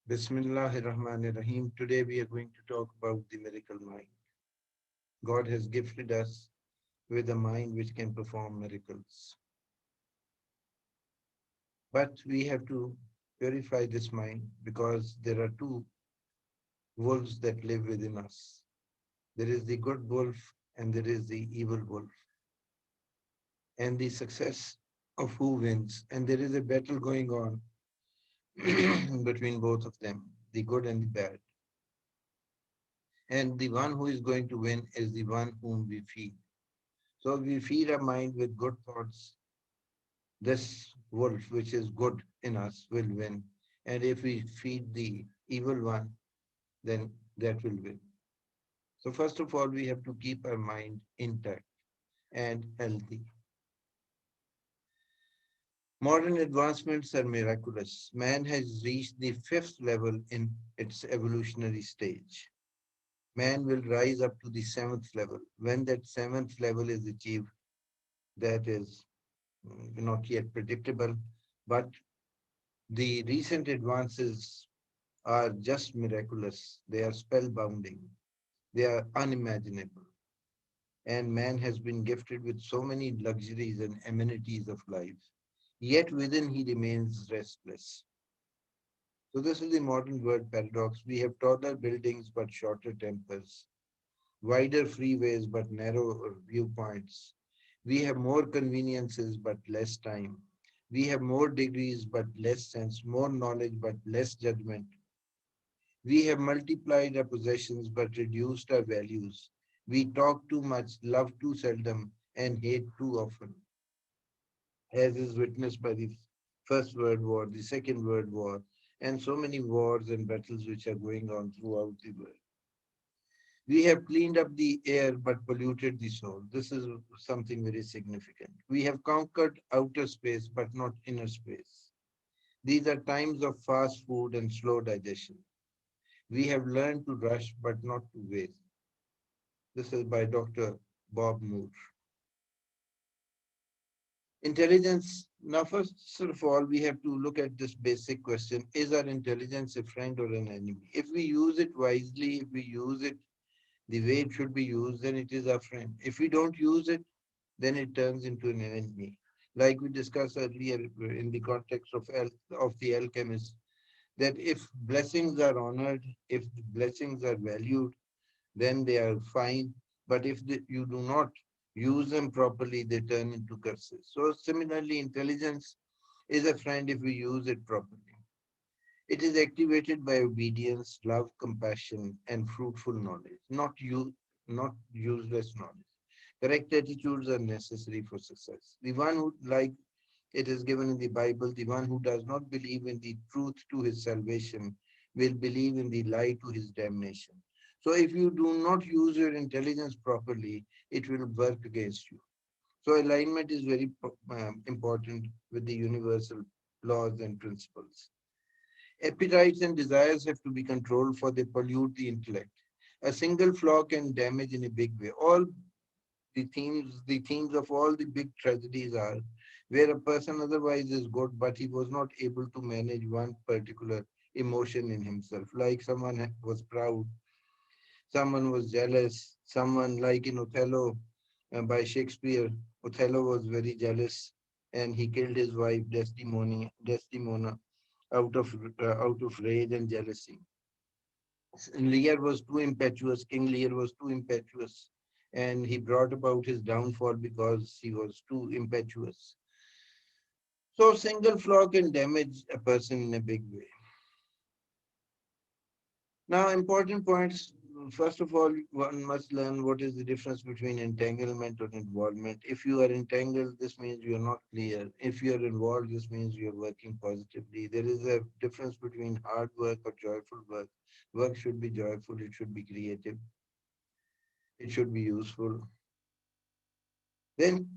Bismillahirrahmanirrahim. Today we are going to talk about the miracle mind. God has gifted us with a mind which can perform miracles. But we have to purify this mind because there are two wolves that live within us. There is the good wolf and there is the evil wolf. And the success of who wins. And there is a battle going on between both of them, the good and the bad. And the one who is going to win is the one whom we feed. So we feed our mind with good thoughts. This wolf, which is good in us, will win. And if we feed the evil one, then that will win. So first of all, we have to keep our mind intact and healthy. Modern advancements are miraculous. Man has reached the fifth level in its evolutionary stage. Man will rise up to the seventh level. When that seventh level is achieved, that is not yet predictable, but the recent advances are just miraculous. They are spellbounding. They are unimaginable. And man has been gifted with so many luxuries and amenities of life. Yet within he remains restless. So this is the modern world paradox. We have taller buildings but shorter tempers, wider freeways but narrower viewpoints. We have more conveniences but less time. We have more degrees but less sense, more knowledge but less judgment. We have multiplied our possessions but reduced our values. We talk too much, love too seldom, and hate too often, as is witnessed by the First World War, the Second World War, and so many wars and battles which are going on throughout the world. We have cleaned up the air but polluted the soul. This is something very significant. We have conquered outer space but not inner space. These are times of fast food and slow digestion. We have learned to rush but not to waste. This is by Dr. Bob Moore. Intelligence. Now, first of all, we have to look at this basic question. Is our intelligence a friend or an enemy? If we use it wisely, if we use it the way it should be used, then it is our friend. If we don't use it, then it turns into an enemy. Like we discussed earlier in the context of the alchemist, that if blessings are honored, if blessings are valued, then they are fine. But if you do not use them properly, they turn into curses. So similarly, intelligence is a friend if we use it properly. It is activated by obedience, love, compassion, and fruitful knowledge, not useless knowledge. Correct attitudes are necessary for success. The one who, like it is given in the Bible, the one who does not believe in the truth to his salvation will believe in the lie to his damnation. So if you do not use your intelligence properly, it will work against you. So alignment is very important with the universal laws and principles. Appetites and desires have to be controlled for they pollute the intellect. A single flaw can damage in a big way. All the themes of all the big tragedies are where a person otherwise is good, but he was not able to manage one particular emotion in himself. Like someone was proud, someone was jealous, someone like in Othello by Shakespeare, Othello was very jealous and he killed his wife Desdemona out of rage and jealousy. Lear was too impetuous, King Lear was too impetuous, and he brought about his downfall because he was too impetuous. So, single flaw can damage a person in a big way. Now, important points. First of all, one must learn what is the difference between entanglement or involvement. If you are entangled, this means you are not clear. If you are involved, this means you are working positively. There is a difference between hard work or joyful work. Work should be joyful, it should be creative, it should be useful. Then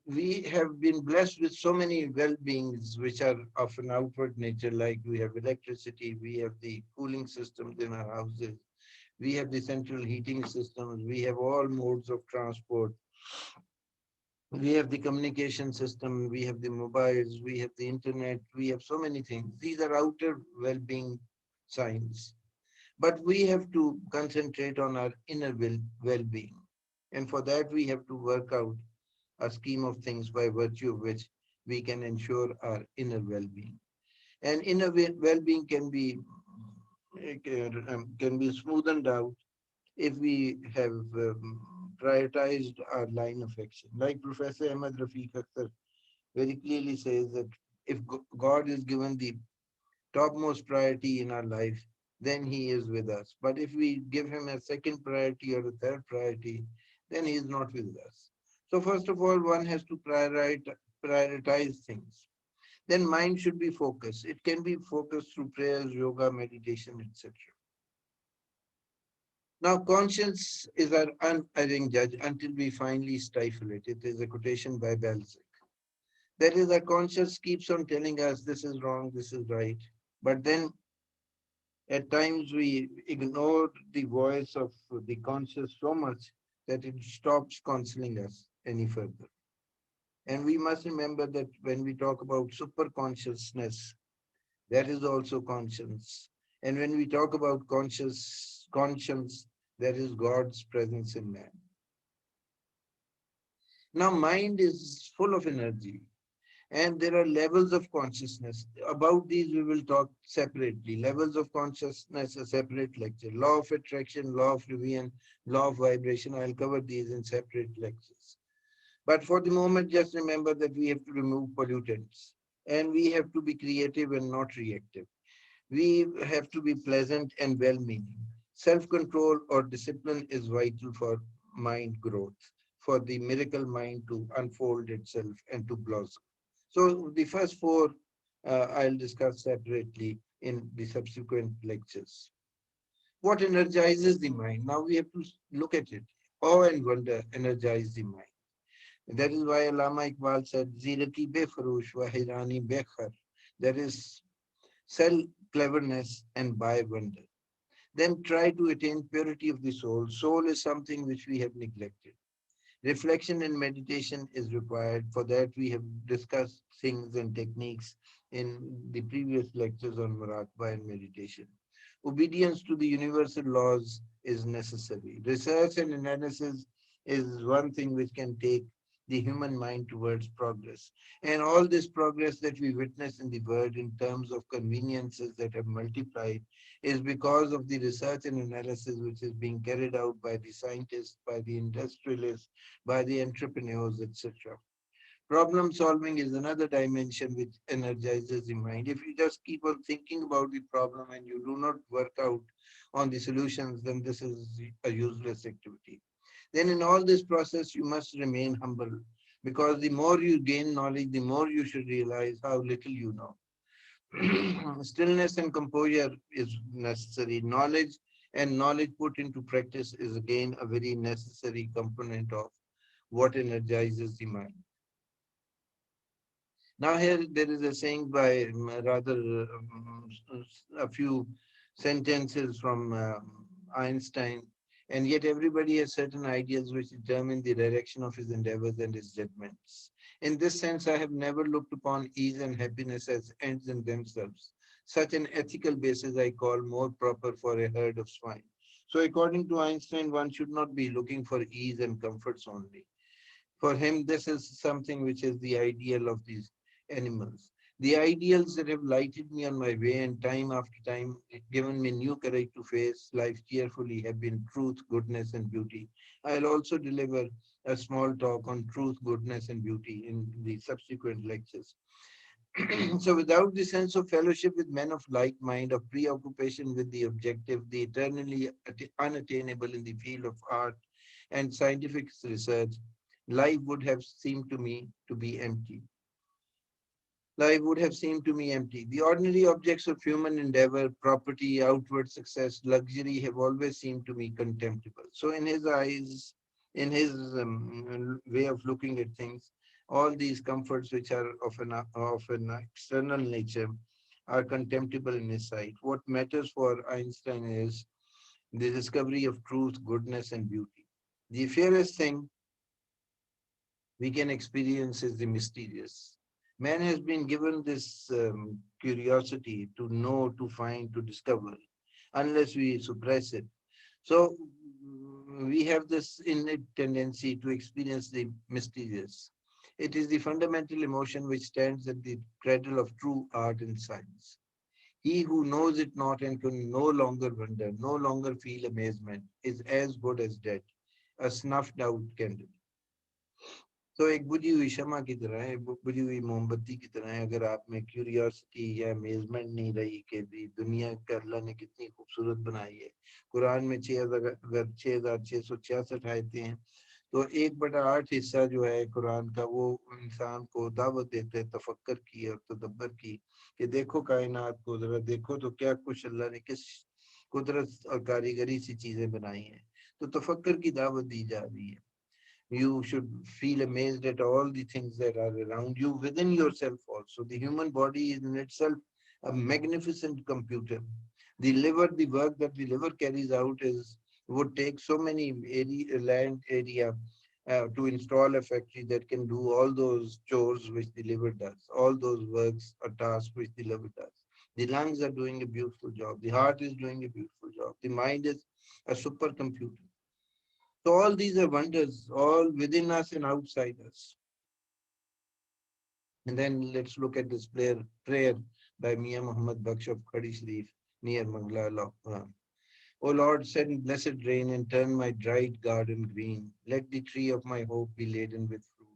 we have been blessed with so many well-beings which are of an outward nature, like we have electricity, we have the cooling systems in our houses, we have the central heating systems, we have all modes of transport. We have the communication system, we have the mobiles, we have the internet, we have so many things. These are outer well-being signs. But we have to concentrate on our inner well-being. And for that, we have to work out a scheme of things by virtue of which we can ensure our inner well-being. And inner well-being can be smoothened out if we have prioritized our line of action. Like Professor Ahmad Rafiq Akhtar very clearly says that if God is given the topmost priority in our life, then he is with us. But if we give him a second priority or a third priority, then he is not with us. So first of all, one has to prioritize things. Then mind should be focused. It can be focused through prayers, yoga, meditation, etc. Now, conscience is our unerring judge until we finally stifle it. It is a quotation by Balzac. That is, our conscience keeps on telling us this is wrong, this is right. But then at times we ignore the voice of the conscious so much that it stops counseling us any further. And we must remember that when we talk about super consciousness, that is also conscience. And when we talk about conscience, that is God's presence in man. Now, mind is full of energy, and there are levels of consciousness. About these, we will talk separately. Levels of consciousness, a separate lecture. Law of attraction, law of Levian, law of vibration. I'll cover these in separate lectures. But for the moment, just remember that we have to remove pollutants, and we have to be creative and not reactive. We have to be pleasant and well meaning. Self control or discipline is vital for mind growth, for the miracle mind to unfold itself and to blossom. So, the first four I'll discuss separately in the subsequent lectures. What energizes the mind? Now we have to look at it. Awe and wonder energize the mind. That is why Allama Iqbal said, Zirati befarush wa hirani bekhar. That is, sell cleverness and buy wonder. Then try to attain purity of the soul. Soul is something which we have neglected. Reflection and meditation is required. For that, we have discussed things and techniques in the previous lectures on Muraqabah and meditation. Obedience to the universal laws is necessary. Research and analysis is one thing which can take the human mind towards progress. And all this progress that we witness in the world in terms of conveniences that have multiplied is because of the research and analysis which is being carried out by the scientists, by the industrialists, by the entrepreneurs, etc. Problem solving is another dimension which energizes the mind. If you just keep on thinking about the problem and you do not work out on the solutions, then this is a useless activity. Then in all this process, you must remain humble because the more you gain knowledge, the more you should realize how little you know. Stillness and composure is necessary. Knowledge and knowledge put into practice is again a very necessary component of what energizes the mind. Now here there is a saying by a few sentences from Einstein, and yet everybody has certain ideas which determine the direction of his endeavors and his judgments. In this sense, I have never looked upon ease and happiness as ends in themselves. Such an ethical basis I call more proper for a herd of swine. So according to Einstein, one should not be looking for ease and comforts only. For him, this is something which is the ideal of these animals. The ideals that have lighted me on my way and time after time given me new courage to face life cheerfully have been truth, goodness, and beauty. I'll also deliver a small talk on truth, goodness, and beauty in the subsequent lectures. So, without the sense of fellowship with men of like mind, of preoccupation with the objective, the eternally unattainable in the field of art and scientific research, life would have seemed to me to be empty. Life would have seemed to me empty. The ordinary objects of human endeavor, property, outward success, luxury have always seemed to me contemptible. So, in his eyes, in his way of looking at things, all these comforts which are of an external nature are contemptible in his sight. What matters for Einstein is the discovery of truth, goodness, and beauty. The fairest thing we can experience is the mysterious. Man has been given this curiosity to know, to find, to discover, unless we suppress it. So we have this innate tendency to experience the mysterious. It is the fundamental emotion which stands at the cradle of true art and science. He who knows it not and can no longer wonder, no longer feel amazement, is as good as dead, a snuffed out candle. तो एक बुझी हुई शमा की तरह है, बुझी हुई मोमबत्ती की तरह है। अगर आप में क्यूरियोसिटी या अमेजमेंट नहीं रही कि भी दुनिया का अल्लाह ने कितनी खूबसूरत बनाई है। कुरान में 6,666 आयतें हैं, तो 1/8 हिस्सा जो है कुरान का वो इंसान को दावत देते हैं तफक्कर की और तदब्बर की, कि देखो कायनात को, जरा देखो तो क्या कुछ अल्लाह ने किस कुदरत और कारीगरी से चीजें बनाई हैं। तो तफक्कर की दावत दी जा रही है। You should feel amazed at all the things that are around you within yourself also. The human body is in itself a magnificent computer. The liver, the work that the liver carries out is would take so many land area to install a factory that can do all those chores which the liver does, all those works or tasks which the liver does. The lungs are doing a beautiful job. The heart is doing a beautiful job. The mind is a supercomputer. So all these are wonders, all within us and outside us. And then let's look at this prayer by Mian Muhammad Baksh of Khadi Sharif near Mangla, Quran. O Lord, send blessed rain and turn my dried garden green. Let the tree of my hope be laden with fruit.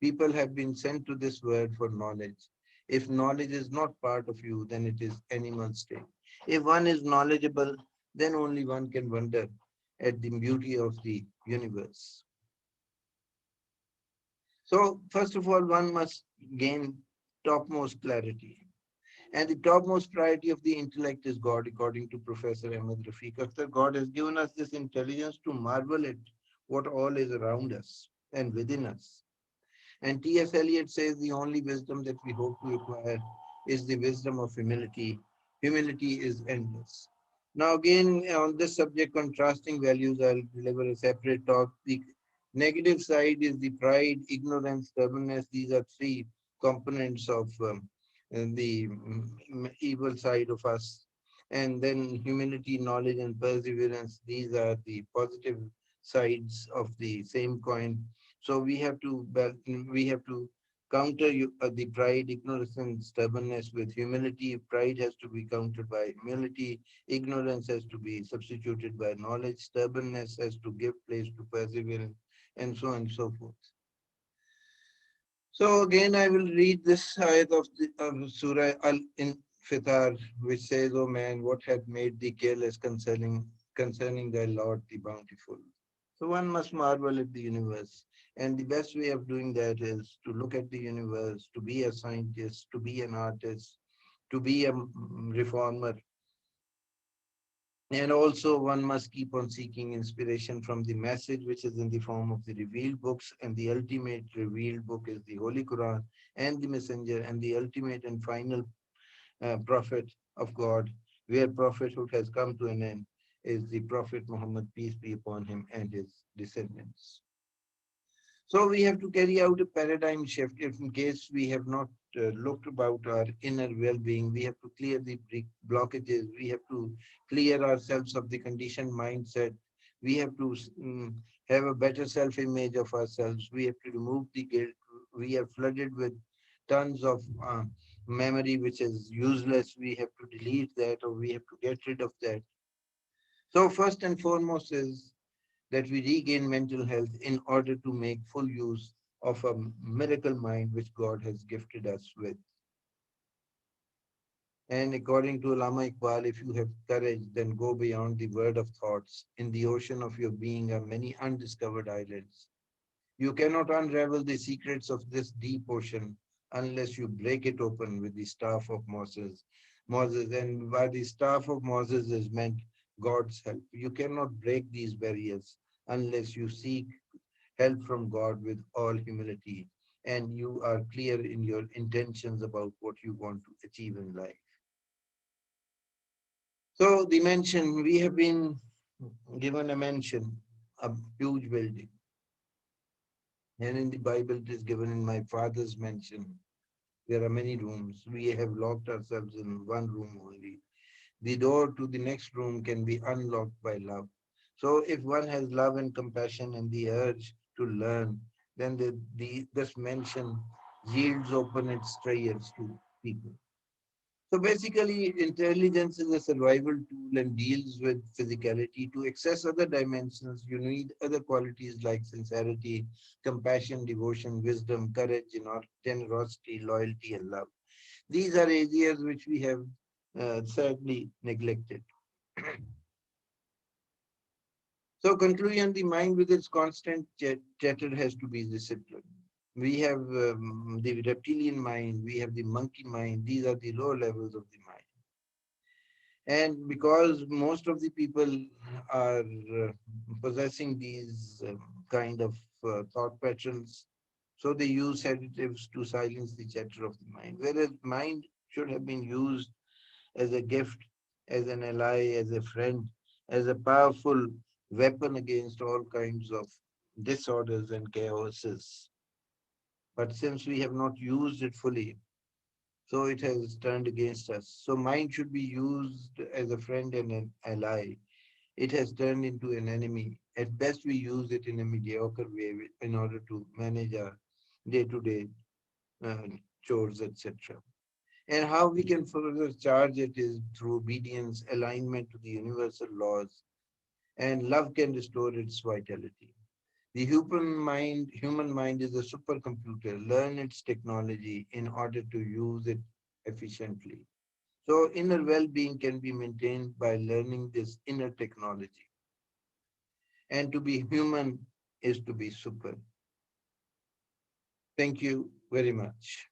People have been sent to this world for knowledge. If knowledge is not part of you, then it is animal state. If one is knowledgeable, then only one can wonder at the beauty of the universe. So, first of all, one must gain topmost clarity. And the topmost priority of the intellect is God, according to Professor Ahmed Rafiq Akhtar. God has given us this intelligence to marvel at what all is around us and within us. And T.S. Eliot says the only wisdom that we hope to acquire is the wisdom of humility. Humility is endless. Now, again, on this subject, contrasting values, I'll deliver a separate talk. The negative side is the pride, ignorance, stubbornness. These are three components of the evil side of us. And then humility, knowledge, and perseverance. These are the positive sides of the same coin. So we have to counter the pride, ignorance, and stubbornness with humility. Pride has to be countered by humility. Ignorance has to be substituted by knowledge. Stubbornness has to give place to perseverance, and so on and so forth. So again, I will read this ayat of the Surah Al-Infitar, which says, "O man, what hath made thee careless concerning thy Lord, the Bountiful?" So one must marvel at the universe. And the best way of doing that is to look at the universe, to be a scientist, to be an artist, to be a reformer. And also one must keep on seeking inspiration from the message which is in the form of the revealed books. And the ultimate revealed book is the Holy Quran and the Messenger, and the ultimate and final prophet of God, where prophethood has come to an end, is the Prophet Muhammad, peace be upon him, and his descendants. So we have to carry out a paradigm shift. If in case we have not looked about our inner well-being, we have to clear the blockages. We have to clear ourselves of the conditioned mindset. We have to have a better self-image of ourselves. We have to remove the guilt. We are flooded with tons of memory which is useless. We have to delete that, or we have to get rid of that. So first and foremost is that we regain mental health in order to make full use of a miracle mind which God has gifted us with. And according to Lama Iqbal, if you have courage, then go beyond the world of thoughts. In the ocean of your being are many undiscovered islands. You cannot unravel the secrets of this deep ocean unless you break it open with the staff of Moses. Moses, and by the staff of Moses is meant God's help. You cannot break these barriers unless you seek help from God with all humility and you are clear in your intentions about what you want to achieve in life. So the mansion, we have been given a mansion, a huge building. And in the Bible, it is given in my father's mansion. There are many rooms. We have locked ourselves in one room only. The door to the next room can be unlocked by love. So if one has love and compassion and the urge to learn, then this mansion yields open its trails to people. So basically, intelligence is a survival tool and deals with physicality. To access other dimensions, you need other qualities like sincerity, compassion, devotion, wisdom, courage, generosity, loyalty, and love. These are areas which we have sadly neglected. So, conclusion, the mind with its constant chatter has to be disciplined. We have the reptilian mind, we have the monkey mind. These are the lower levels of the mind. And because most of the people are possessing these kind of thought patterns, so they use sedatives to silence the chatter of the mind. Whereas mind should have been used as a gift, as an ally, as a friend, as a powerful weapon against all kinds of disorders and chaoses. But since we have not used it fully, so it has turned against us. So mind should be used as a friend and an ally. It has turned into an enemy. At best, we use it in a mediocre way in order to manage our day-to-day uh, chores, etc. And how we can further charge it is through obedience, alignment to the universal laws, and love can restore its vitality. The human mind is a supercomputer. Learn its technology in order to use it efficiently. So inner well-being can be maintained by learning this inner technology. And to be human is to be super. Thank you very much.